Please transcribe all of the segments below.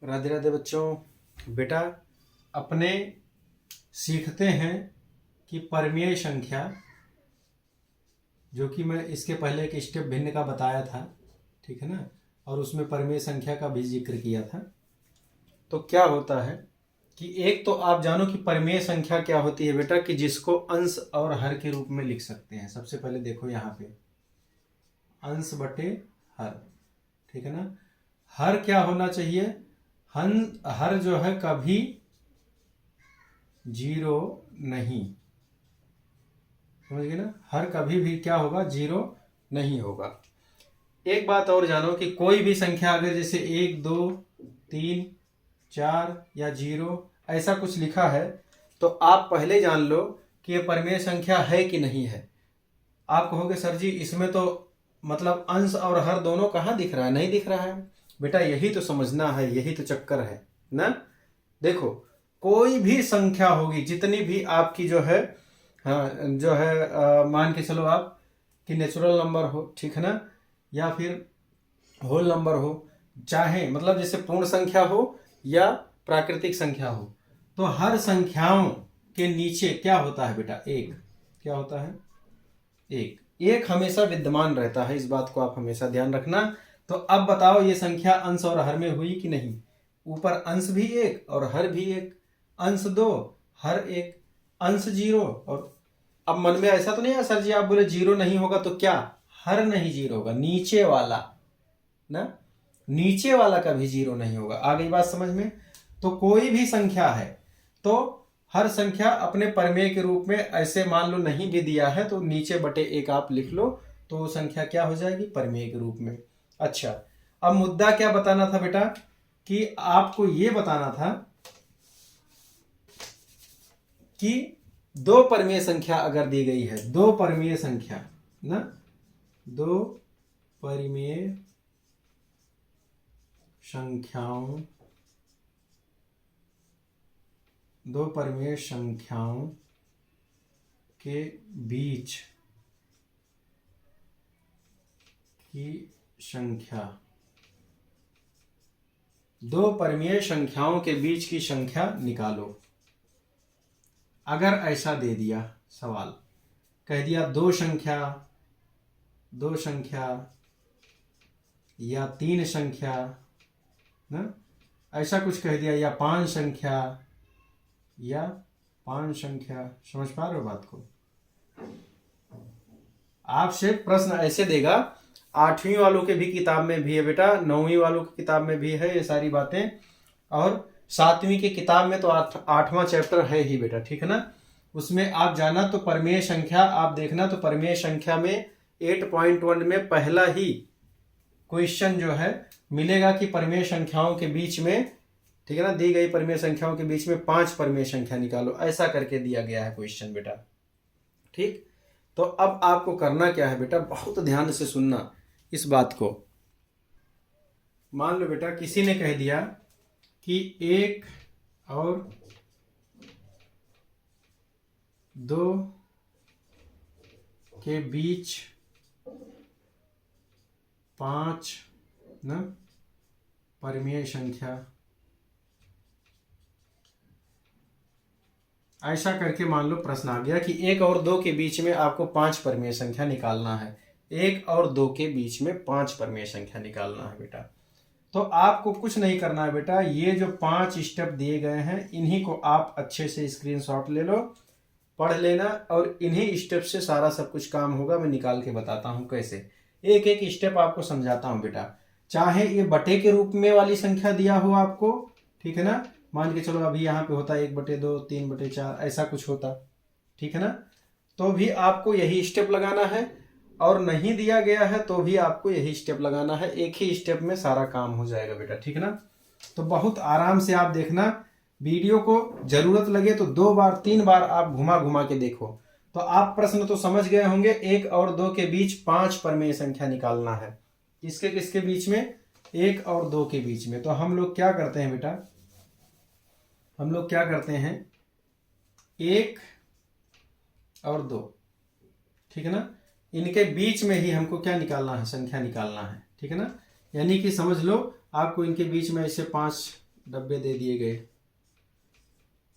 राधे राधे बच्चों। बेटा अपने सीखते हैं कि परमेय संख्या, जो कि मैं इसके पहले एक स्टेप भिन्न का बताया था, ठीक है ना, और उसमें परमेय संख्या का भी जिक्र किया था। तो क्या होता है कि एक तो आप जानो कि परमेय संख्या क्या होती है बेटा, कि जिसको अंश और हर के रूप में लिख सकते हैं। सबसे पहले देखो यहाँ पे अंश बटे हर, ठीक है ना। हर क्या होना चाहिए, हर जो है कभी जीरो नहीं, समझ गए ना। हर कभी भी क्या होगा, जीरो नहीं होगा। एक बात और जानो कि कोई भी संख्या अगर जैसे 1 2 3 4 या 0 ऐसा कुछ लिखा है, तो आप पहले जान लो कि ये परमेय संख्या है कि नहीं है। आप कहोगे सर जी इसमें तो मतलब अंश और हर दोनों कहाँ दिख रहा है, नहीं दिख रहा है। बेटा यही तो समझना है, यही तो चक्कर है ना। देखो कोई भी संख्या होगी, जितनी भी आपकी जो है, हाँ जो है मान के चलो आप कि नेचुरल नंबर हो, ठीक है ना, या फिर होल नंबर हो, चाहे मतलब जैसे पूर्ण संख्या हो या प्राकृतिक संख्या हो, तो हर संख्याओं के नीचे क्या होता है बेटा, एक। क्या होता है, एक। एक हमेशा विद्यमान रहता है, इस बात को आप हमेशा ध्यान रखना। तो अब बताओ ये संख्या अंश और हर में हुई कि नहीं। ऊपर अंश भी एक और हर भी एक, अंश 2 हर एक, अंश 0। और अब मन में ऐसा तो नहीं है सर जी आप बोले 0 नहीं होगा तो क्या, हर नहीं 0 होगा, नीचे वाला ना, नीचे वाला कभी 0 नहीं होगा। आ गई बात समझ में। तो कोई भी संख्या है तो हर संख्या अपने परमेय के रूप में, ऐसे मान लो नहीं भी दिया है तो नीचे बटे एक आप लिख लो, तो वो संख्या क्या हो जाएगी, परमेय के रूप में। अच्छा अब मुद्दा क्या बताना था बेटा, कि आपको ये बताना था कि दो परमेय संख्या अगर दी गई है, दो परमेय संख्या ना, दो परमेय संख्याओं, दो परमेय संख्याओं के बीच की संख्या, दो परमेय संख्याओं के बीच की संख्या निकालो। अगर ऐसा दे दिया सवाल, कह दिया दो संख्या या 3 संख्या ना, ऐसा कुछ कह दिया, या 5 संख्या या 5 संख्या, समझ पा रहे हो बात को। आपसे प्रश्न ऐसे देगा, 8वीं वालों के भी किताब में भी है बेटा, 9वीं वालों की किताब में भी है ये सारी बातें, और 7वीं की किताब में तो 8वां चैप्टर है ही बेटा, ठीक है ना। उसमें आप जाना तो परमेय संख्या आप देखना, तो परमेय संख्या में 8.1 में पहला ही क्वेश्चन जो है मिलेगा कि परमेय संख्याओं के बीच में, ठीक है ना, दी गई परमेय संख्याओं के बीच में 5 परमेय संख्या निकालो, ऐसा करके दिया गया है क्वेश्चन बेटा। ठीक, तो अब आपको करना क्या है बेटा, बहुत ध्यान से सुनना इस बात को। मान लो बेटा किसी ने कह दिया कि 1 और 2 के बीच 5 ना परमेय संख्या, ऐसा करके मान लो प्रश्न आ गया कि 1 और 2 के बीच में आपको 5 परमेय संख्या निकालना है। 1 और 2 के बीच में 5 परमेय संख्या निकालना है बेटा। तो आपको कुछ नहीं करना है बेटा, ये जो 5 स्टेप दिए गए हैं इन्हीं को आप अच्छे से स्क्रीनशॉट ले लो, पढ़ लेना, और इन्हीं स्टेप से सारा सब कुछ काम होगा। मैं निकाल के बताता हूँ कैसे, एक एक स्टेप आपको समझाता हूँ बेटा। चाहे ये बटे के रूप में वाली संख्या दिया हो आपको, ठीक है ना, मान के चलो अभी यहाँ पे होता 1/2 3/4 ऐसा कुछ होता, ठीक है ना, तो भी आपको यही स्टेप लगाना है, और नहीं दिया गया है तो भी आपको यही स्टेप लगाना है। एक ही स्टेप में सारा काम हो जाएगा बेटा, ठीक है ना। तो बहुत आराम से आप देखना वीडियो को, जरूरत लगे तो 2 बार 3 बार आप घुमा घुमा के देखो, तो आप प्रश्न तो समझ गए होंगे। 1 और 2 के बीच 5 परमेय संख्या निकालना है, किसके किसके बीच में, 1 और 2 के बीच में। तो हम लोग क्या करते हैं बेटा, हम लोग क्या करते हैं, 1 और 2, ठीक है ना, इनके बीच में ही हमको क्या निकालना है, संख्या निकालना है, ठीक है ना। यानी कि समझ लो आपको इनके बीच में ऐसे 5 डब्बे दे दिए गए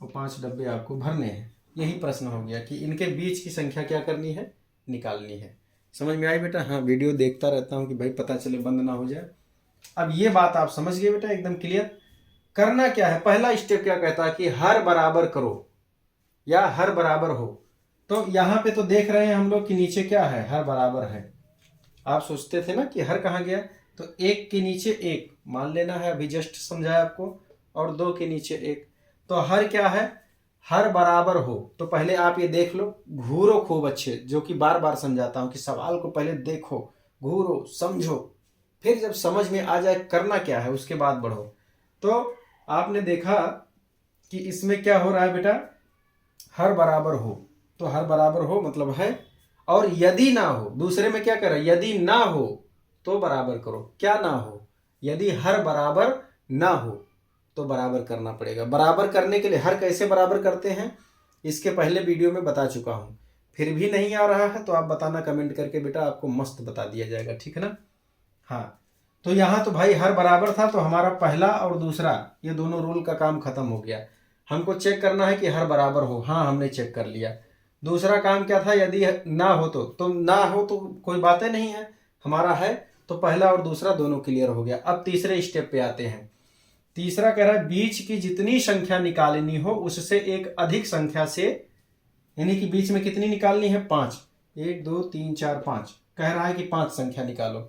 और 5 डब्बे आपको भरने हैं। यही प्रश्न हो गया कि इनके बीच की संख्या क्या करनी है, निकालनी है। समझ में आई बेटा? हाँ, वीडियो देखता रहता हूँ कि भाई पता चले बंद ना हो जाए। अब ये बात आप समझ गए बेटा, एकदम क्लियर। करना क्या है, पहला स्टेप क्या कहता है कि हर बराबर करो या हर बराबर हो। तो यहाँ पे तो देख रहे हैं हम लोग कि नीचे क्या है, हर बराबर है। आप सोचते थे ना कि हर कहाँ गया, तो 1 के नीचे 1 मान लेना है, अभी जस्ट समझाया आपको, और 2 के नीचे 1। तो हर क्या है, हर बराबर हो। तो पहले आप ये देख लो, घूरो खूब अच्छे, जो कि बार बार समझाता हूं कि सवाल को पहले देखो, घूरो, समझो, फिर जब समझ में आ जाए करना क्या है उसके बाद बढ़ो। तो आपने देखा कि इसमें क्या हो रहा है बेटा, हर बराबर हो। तो हर बराबर हो मतलब है, और यदि ना हो, दूसरे में क्या करें, यदि ना हो तो बराबर करो। क्या ना हो, यदि हर बराबर ना हो तो बराबर करना पड़ेगा। बराबर करने के लिए हर कैसे बराबर करते हैं इसके पहले वीडियो में बता चुका हूं। फिर भी नहीं आ रहा है तो आप बताना कमेंट करके बेटा, आपको मस्त बता दिया जाएगा, ठीक है ना। हाँ, तो यहाँ तो भाई हर बराबर था, तो हमारा पहला और दूसरा ये दोनों रूल का काम खत्म हो गया। हमको चेक करना है कि हर बराबर हो। हाँ, हमने चेक कर लिया। दूसरा काम क्या था, यदि ना हो तो ना हो तो कोई बातें नहीं है, हमारा है। तो पहला और दूसरा दोनों क्लियर हो गया। अब तीसरे स्टेप पे आते हैं। तीसरा कह रहा है बीच की जितनी संख्या निकालनी हो उससे एक अधिक संख्या से, यानी कि बीच में कितनी निकालनी है, 5। 1 2 3 4 5 कह रहा है कि 5 संख्या निकालो।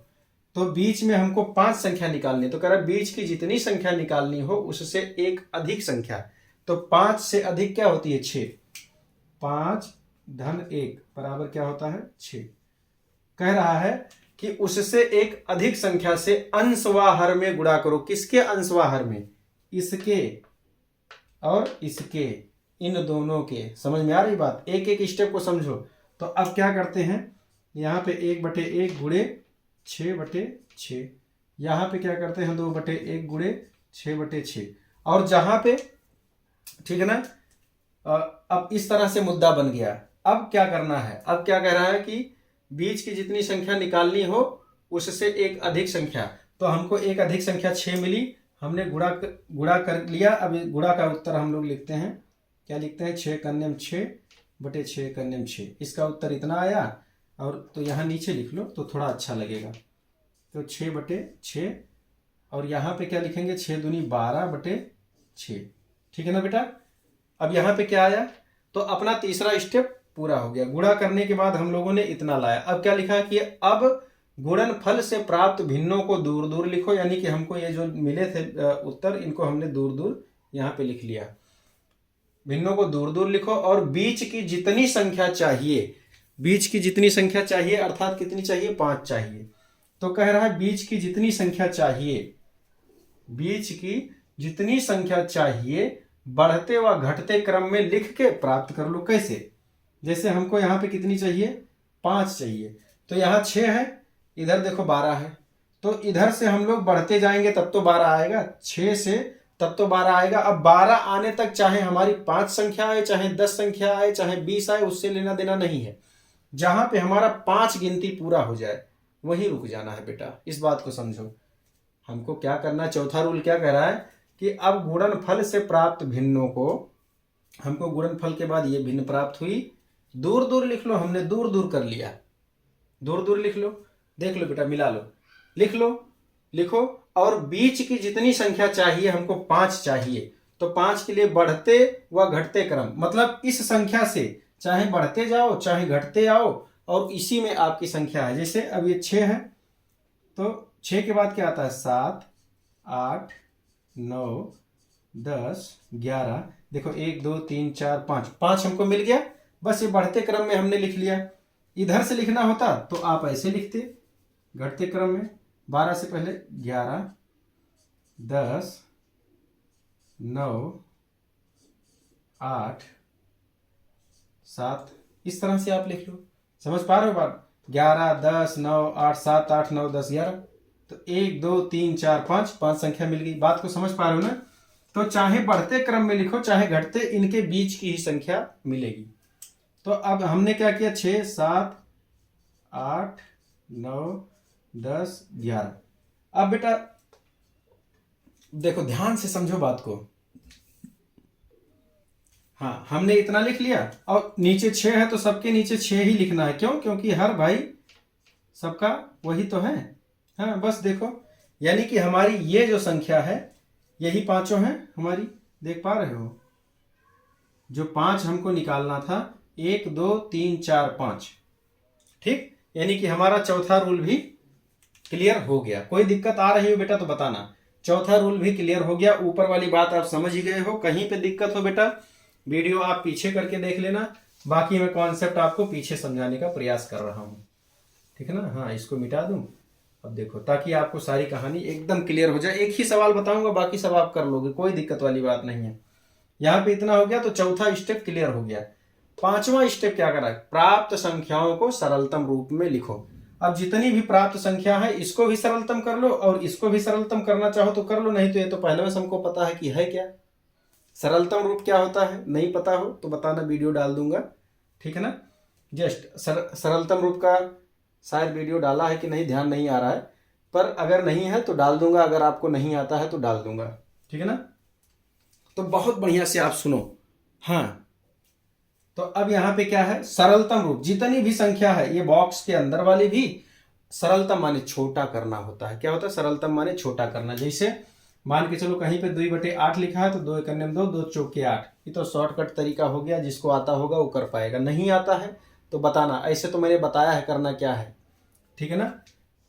तो बीच में हमको 5 संख्या निकालनी है। तो कह रहा है बीच की जितनी संख्या निकालनी हो उससे एक अधिक संख्या। तो 5 से अधिक क्या होती है, 6। 5 धन 1 बराबर क्या होता है, 6। कह रहा है कि उससे एक अधिक संख्या से अंश व हर में गुणा करो। किसके अंश व हर में, इसके और इसके, इन दोनों के। समझ में आ रही बात, एक एक स्टेप को समझो। तो अब क्या करते हैं, यहाँ पे 1/1 गुणे 6/6, यहाँ पे क्या करते हैं 2/1 गुणे 6/6। और जहां पे, ठीक है ना, अब इस तरह से मुद्दा बन गया। अब क्या करना है, अब क्या कह रहा है कि बीच की जितनी संख्या निकालनी हो उससे एक अधिक संख्या। तो हमको एक अधिक संख्या 6 मिली, हमने गुणा कर लिया। अब गुणा का उत्तर हम लोग लिखते हैं, क्या लिखते हैं, 6×6/6 इसका उत्तर इतना आया। और तो यहाँ नीचे लिख लो तो थोड़ा अच्छा लगेगा। तो 6/6, और यहाँ पे क्या लिखेंगे, 6 दूनी 12/6, ठीक है ना बेटा। अब यहाँ पे क्या आया, तो अपना तीसरा स्टेप पूरा हो गया। गुणा करने के बाद हम लोगों ने इतना लाया। अब क्या लिखा कि अब गुणनफल से प्राप्त भिन्नों को दूर दूर लिखो, यानी कि हमको ये जो मिले थे उत्तर, इनको हमने दूर दूर यहाँ पे लिख लिया। भिन्नों को दूर दूर लिखो और बीच की जितनी संख्या चाहिए, बीच की जितनी संख्या चाहिए अर्थात कितनी चाहिए, 5 चाहिए। तो कह रहा है बीच की जितनी संख्या चाहिए, बीच की जितनी संख्या चाहिए बढ़ते व घटते क्रम में लिख के प्राप्त कर लो। कैसे, जैसे हमको यहाँ पे कितनी चाहिए, 5 चाहिए। तो यहाँ 6 है, इधर देखो 12 है। तो इधर से हम लोग बढ़ते जाएंगे तब तो 12 आएगा, 6 से तब तो 12 आएगा। अब 12 आने तक चाहे हमारी 5 संख्या आए, चाहे 10 संख्या आए, चाहे 20 आए, उससे लेना देना नहीं है। जहां पे हमारा 5 गिनती पूरा हो जाए वहीं रुक जाना है बेटा, इस बात को समझो। हमको क्या करना है, चौथा रूल क्या कह रहा है कि अब गुणनफल से प्राप्त भिन्नों को, हमको गुणनफल के बाद ये भिन्न प्राप्त हुई, दूर दूर लिख लो। हमने दूर दूर कर लिया, दूर दूर लिख लो। देख लो बेटा, मिला लो, लिख लो, लिखो। और बीच की जितनी संख्या चाहिए, हमको 5 चाहिए। तो 5 के लिए बढ़ते व घटते क्रम, मतलब इस संख्या से चाहे बढ़ते जाओ चाहे घटते आओ, और इसी में आपकी संख्या है। जैसे अब ये 6 है, तो 6 के बाद क्या आता है, 7 8 9 10 11। देखो 1 2 3 4 5, 5 हमको मिल गया। बस ये बढ़ते क्रम में हमने लिख लिया। इधर से लिखना होता तो आप ऐसे लिखते, घटते क्रम में 12 से पहले 11 10 9 8 7, इस तरह से आप लिख लो। समझ पा रहे हो बात, 11 10 9 8 7 8 9 10 11। तो 1 2 3 4 5, 5 संख्या मिल गई। बात को समझ पा रहे हो ना। तो चाहे बढ़ते क्रम में लिखो चाहे घटते, इनके बीच की ही संख्या मिलेगी। तो अब हमने क्या किया, 6 7 8 9 10 11। अब बेटा देखो ध्यान से समझो बात को। हाँ, हमने इतना लिख लिया और नीचे 6 है तो सबके नीचे 6 ही लिखना है। क्यों? क्योंकि हर भाई सबका वही तो है। हाँ, बस देखो, यानी कि हमारी ये जो संख्या है यही पांचों है हमारी। देख पा रहे हो? जो 5 हमको निकालना था, 1 2 3 4 5, ठीक। यानी कि हमारा चौथा रूल भी क्लियर हो गया। कोई दिक्कत आ रही हो बेटा तो बताना। चौथा रूल भी क्लियर हो गया। ऊपर वाली बात आप समझ ही गए हो। कहीं पे दिक्कत हो बेटा, वीडियो आप पीछे करके देख लेना। बाकी मैं कॉन्सेप्ट आपको पीछे समझाने का प्रयास कर रहा हूँ, ठीक है ना। हाँ, इसको मिटा दूं। अब देखो, ताकि आपको सारी कहानी एकदम क्लियर हो जाए। एक ही सवाल बताऊंगा, बाकी सब आप कर लोगे, कोई दिक्कत वाली बात नहीं है। यहाँ पे इतना हो गया तो चौथा स्टेप क्लियर हो गया। पांचवा स्टेप क्या करा? प्राप्त संख्याओं को सरलतम रूप में लिखो। अब जितनी भी प्राप्त संख्या है इसको भी सरलतम कर लो और इसको भी सरलतम करना चाहो तो कर लो, नहीं तो ये तो पहले से हमको पता है कि है क्या। सरलतम रूप क्या होता है नहीं पता हो तो बताना, वीडियो डाल दूंगा, ठीक है ना। जस्ट सरलतम रूप का शायद वीडियो डाला है कि नहीं ध्यान नहीं आ रहा है, पर अगर नहीं है तो डाल दूंगा, अगर आपको नहीं आता है तो डाल दूंगा, ठीक है ना। तो बहुत बढ़िया से आप सुनो। हाँ, तो अब यहां पे क्या है? सरलतम रूप जितनी भी संख्या है, ये बॉक्स के अंदर वाली भी सरलतम माने छोटा करना होता है। क्या होता है? सरलतम माने छोटा करना। जैसे मान के चलो कहीं पे 2/8 लिखा है तो 2 × 2 2 चौके 8। ये तो शॉर्टकट तरीका हो गया, जिसको आता होगा वो कर पाएगा, नहीं आता है तो बताना। ऐसे तो मैंने बताया है करना क्या है, ठीक है ना।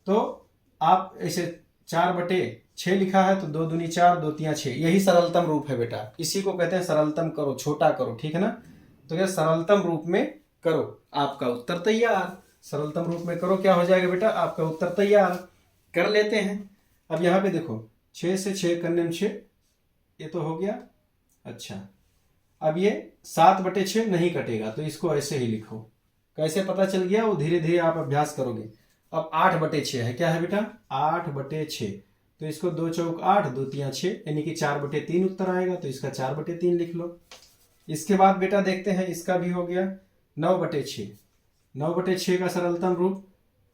तो आप ऐसे 4/6 लिखा है तो 2 दूनी 4 2 तिया 6, यही सरलतम रूप है बेटा। इसी को कहते हैं सरलतम करो, छोटा करो, ठीक है ना। तो क्या सरलतम रूप में करो, आपका उत्तर तैयार। सरलतम रूप में करो, क्या हो जाएगा बेटा? आपका उत्तर तैयार। कर लेते हैं। अब यहाँ पे देखो, 6 से 6 करने में 6, ये तो हो गया। अच्छा, अब ये 7/6 नहीं कटेगा तो इसको ऐसे ही लिखो। कैसे पता चल गया? वो धीरे धीरे आप अभ्यास करोगे। अब 8/6 है, क्या है बेटा? 8/6, तो इसको 2 चौक 8 2 तिया 6, यानी कि 4/3 उत्तर आएगा, तो इसका 4/3 लिख लो। इसके बाद बेटा देखते हैं, इसका भी हो गया 9/6। 9/6 का सरलतम रूप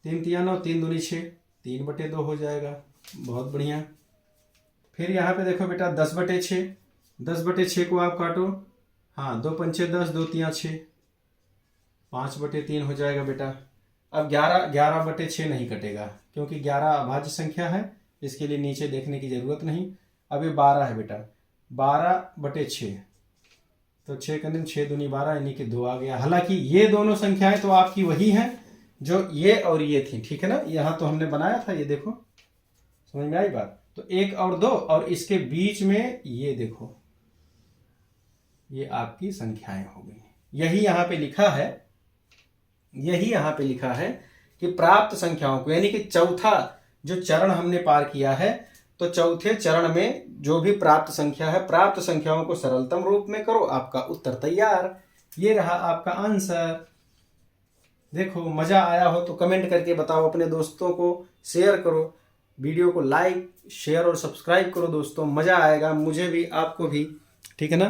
3 तिया 9 3 दूनी 6, 3/2 हो जाएगा। बहुत बढ़िया। फिर यहाँ पे देखो बेटा 10/6। 10/6 को आप काटो, हाँ, 2 पंचे 10 2 तिया 6, 5/3 हो जाएगा बेटा। अब 11/6 नहीं कटेगा क्योंकि 11 अभाज्य संख्या है, इसके लिए नीचे देखने की जरूरत नहीं। अब ये 12 है बेटा, 12/6, तो 6 करने 6 दूनी 12, यानी कि 2 आ गया। हालांकि ये दोनों संख्याएं तो आपकी वही हैं जो ये और ये थी, ठीक है ना। यहाँ तो हमने बनाया था, ये देखो, समझ में आई बात। तो 1 और 2 और इसके बीच में ये देखो, ये आपकी संख्याएं हो गई। यही यहाँ पे लिखा है, यही यहाँ पे लिखा है कि प्राप्त संख्याओं को, यानी कि चौथा जो चरण हमने पार किया है, तो चौथे चरण में जो भी प्राप्त संख्या है, प्राप्त संख्याओं को सरलतम रूप में करो, आपका उत्तर तैयार। ये रहा आपका आंसर। देखो, मजा आया हो तो कमेंट करके बताओ, अपने दोस्तों को शेयर करो, वीडियो को लाइक शेयर और सब्सक्राइब करो दोस्तों, मजा आएगा मुझे भी आपको भी, ठीक है ना।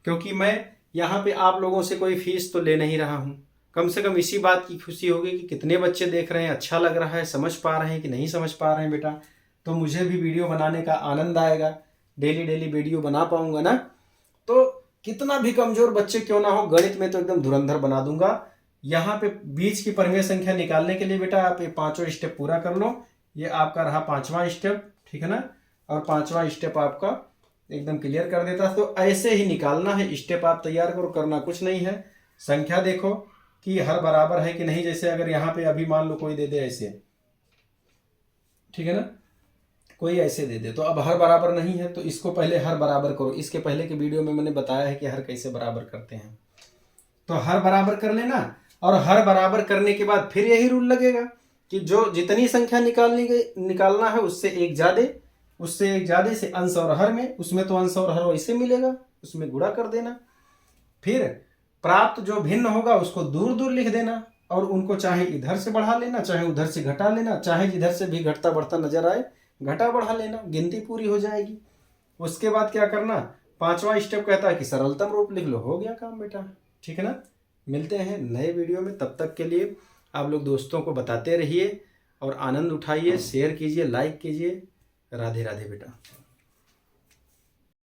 क्योंकि मैं यहाँ पे आप लोगों से कोई फीस तो ले नहीं रहा हूँ, कम से कम इसी बात की खुशी होगी कि कितने बच्चे देख रहे हैं, अच्छा लग रहा है, समझ पा रहे हैं कि नहीं समझ पा रहे हैं बेटा, तो मुझे भी वीडियो बनाने का आनंद आएगा। डेली डेली वीडियो बना पाऊंगा ना, तो कितना भी कमजोर बच्चे क्यों ना हो, गणित में तो एकदम धुरंधर बना दूंगा। यहाँ पे बीच की परिमेय संख्या निकालने के लिए बेटा आप ये पांचों स्टेप पूरा कर लो। ये आपका रहा 5वां स्टेप, ठीक है ना। और 5वां स्टेप आपका एकदम क्लियर कर देता। तो ऐसे ही निकालना है, स्टेप आप तैयार करो, करना कुछ नहीं है। संख्या देखो कि हर बराबर है कि नहीं। जैसे अगर यहाँ पे अभी मान लो कोई दे दे ऐसे, ठीक है ना, कोई ऐसे दे दे तो अब हर बराबर नहीं है, तो इसको पहले हर बराबर करो। इसके पहले के वीडियो में मैंने बताया है कि हर कैसे बराबर करते हैं, तो हर बराबर कर लेना। और हर बराबर करने के बाद फिर यही रूल लगेगा कि जो जितनी संख्या निकालना है उससे एक ज्यादा से अंश और हर में, उसमें तो अंश और हर वैसे मिलेगा, उसमें गुणा कर देना। फिर प्राप्त जो भिन्न होगा उसको दूर दूर लिख देना, और उनको चाहे इधर से बढ़ा लेना, चाहे उधर से घटा लेना, चाहे जिधर से भी घटता बढ़ता नजर आए घटा बढ़ा लेना, गिनती पूरी हो जाएगी। उसके बाद क्या करना, 5वां स्टेप कहता है कि सरलतम रूप लिख लो, हो गया काम बेटा, ठीक है ना। मिलते हैं नए वीडियो में, तब तक के लिए आप लोग दोस्तों को बताते रहिए और आनंद उठाइए, शेयर कीजिए, लाइक कीजिए। राधे राधे बेटा।